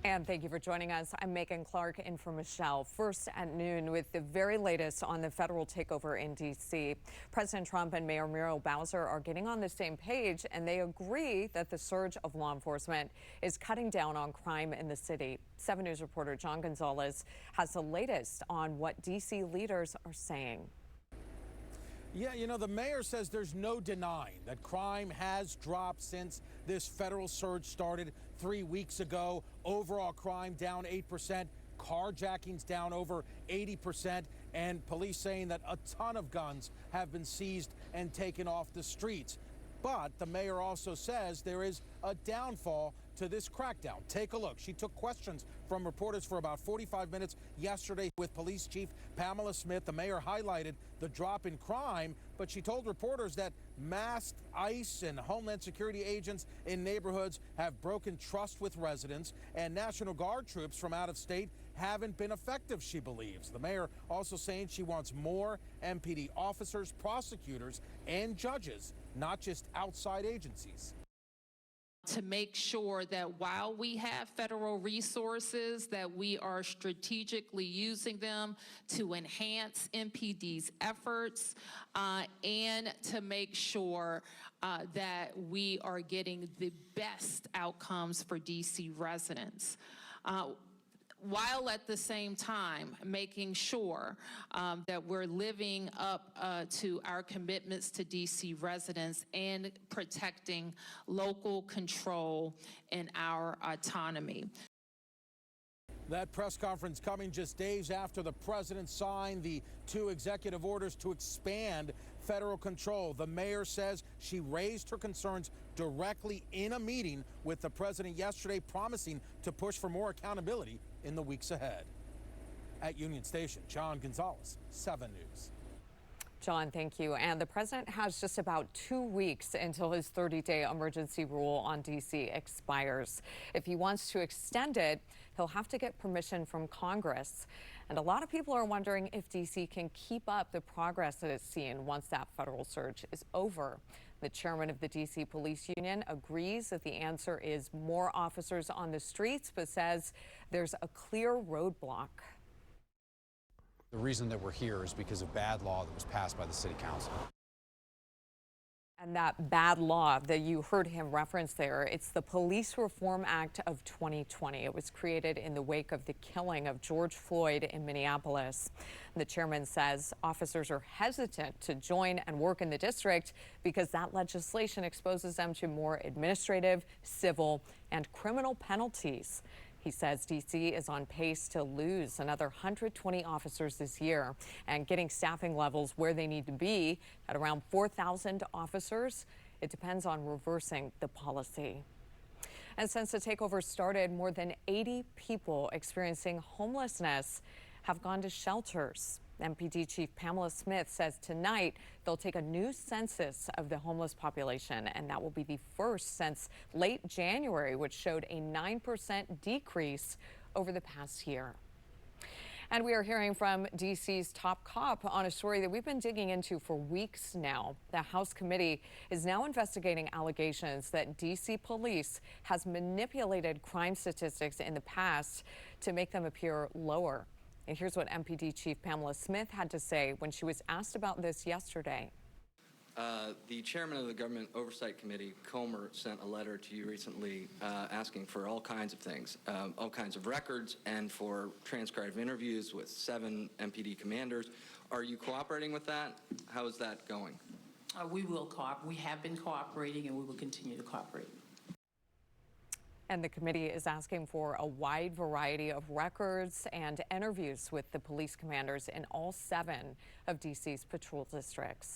And thank you for joining us. I'm Megan Clark in for Michelle. First at noon with the very latest on the federal takeover in D.C. President Trump and Mayor Muriel Bowser are getting on the same page, and they agree that the surge of law enforcement is cutting down on crime in the city. 7 News reporter John Gonzalez has the latest on what D.C. leaders are saying. Yeah, the mayor says there's no denying that crime has dropped since this federal surge started 3 weeks ago. Overall crime down 8%, carjackings down over 80%, and police saying that a ton of guns have been seized and taken off the streets. But the mayor also says there is a downfall to this crackdown. Take a look. She took questions from reporters for about 45 minutes yesterday with Police Chief Pamela Smith. The mayor highlighted the drop in crime, but she told reporters that masked ICE and Homeland Security agents in neighborhoods have broken trust with residents, and National Guard troops from out of state haven't been effective, she believes. The mayor also saying she wants more MPD officers, prosecutors, and judges, not just outside agencies. To make sure that while we have federal resources, that we are strategically using them to enhance MPD's efforts and to make sure that we are getting the best outcomes for DC residents. While at the same time making sure that we're living up to our commitments to DC residents and protecting local control and our autonomy. That press conference coming just days after the president signed the 2 executive orders to expand federal control. The mayor says she raised her concerns directly in a meeting with the president yesterday, promising to push for more accountability in the weeks ahead. At Union Station, John Gonzalez, 7 News. John, thank you. And the president has just about 2 weeks until his 30-day emergency rule on D.C. expires. If he wants to extend it, he'll have to get permission from Congress. And a lot of people are wondering if D.C. can keep up the progress that it's seen once that federal surge is over. The chairman of the D.C. Police Union agrees that the answer is more officers on the streets, but says there's a clear roadblock. The reason that we're here is because of bad law that was passed by the city council. And that bad law that you heard him reference there, it's the Police Reform Act of 2020. It was created in the wake of the killing of George Floyd in Minneapolis. The chairman says officers are hesitant to join and work in the district because that legislation exposes them to more administrative, civil, and criminal penalties. He says D.C. is on pace to lose another 120 officers this year, and getting staffing levels where they need to be at around 4,000 officers. It depends on reversing the policy. And since the takeover started, more than 80 people experiencing homelessness have gone to shelters. MPD Chief Pamela Smith says tonight they'll take a new census of the homeless population, and that will be the first since late January, which showed a 9% decrease over the past year. And we are hearing from D.C.'s top cop on a story that we've been digging into for weeks now. The House committee is now investigating allegations that D.C. police has manipulated crime statistics in the past to make them appear lower. And here's what MPD Chief Pamela Smith had to say when she was asked about this yesterday. The chairman of the Government Oversight Committee, Comer, sent a letter to you recently asking for all kinds of things, all kinds of records, and for transcribed interviews with 7 MPD commanders. Are you cooperating with that? How is that going? We will cooperate. We have been cooperating, and we will continue to cooperate. And the committee is asking for a wide variety of records and interviews with the police commanders in all 7 of D.C.'s patrol districts.